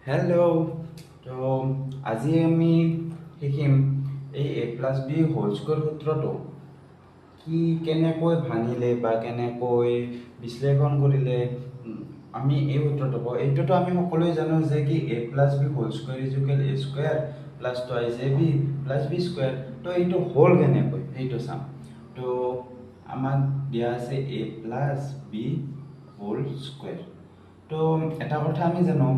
Hello' তো আজি আমি শিকিম এই a plus B whole square সূত্ৰটো কি কেনেকৈ ভাঙিলে বা কেনেকৈ বিশ্লেষণ কৰিলে আমি এই সূত্ৰটো পাওঁ। এইটোতো আমি সকলোৱে জানো যে কি a plus B whole square equal a square plus twice ab plus b square. তো এইটো হ'ল কেনেকৈ সেইটো চাম। তো আমাক দিয়া আছে a plus B whole square. তো এটা কথা আমি জানো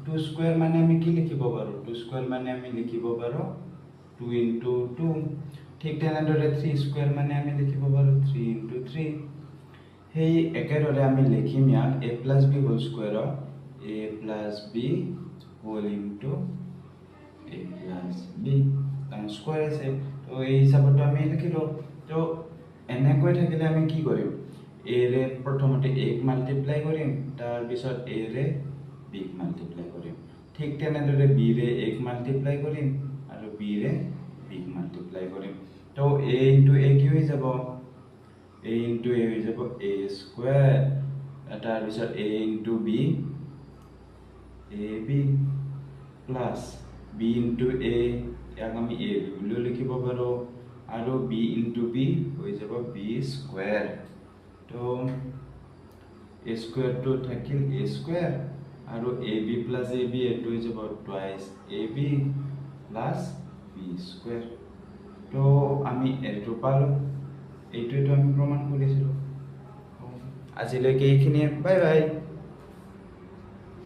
2 স্কুৱেৰ মানে আমি কি লিখিব পাৰোঁ 2 স্কুৱেৰ মানে আমি লিখিব পাৰোঁ 2 into 2। ঠিক তেনেদৰে 3 স্কুৱেৰ মানে আমি লিখিব পাৰোঁ 3 into 3। সেই একেদৰে আমি লিখিম ইয়াক a প্লাছ বি হোল স্কুৱেৰক a plus B whole into a plus b কাৰণ স্কুৱেৰ আছে। তো এই হিচাপত আমি লিখিলোঁ। তো এনেকৈ থাকিলে আমি কি কৰিম a ৰে প্ৰথমতে a ক মাল্টিপ্লাই কৰিম, তাৰপিছত a ৰে b ক মাল্টিপ্লাই কৰিম। ঠিক তেনেদৰে b ৰে a ক মাল্টিপ্লাই কৰিম আৰু b ৰে b ক মাল্টিপ্লাই কৰিম। তো a ইনটু a কি হৈ যাব a ইনটু a হৈ যাব a স্কুৱেৰ, তাৰপিছত a into b ab plus b into a ইয়াক আমি a বুলিও লিখিব পাৰোঁ আৰু b ইনটু b হৈ যাব b স্কুৱেৰ। তো a স্কুৱেৰটো থাকিল a স্কুৱেৰ আৰু ab প্লাছ ab এইটো হৈ যাব twice ab plus b square. তো আমি এইটো পালোঁ, এইটোৱেতো আমি প্ৰমাণ কৰিছিলোঁ। আজিলৈকে এইখিনিয়ে, বাই বাই।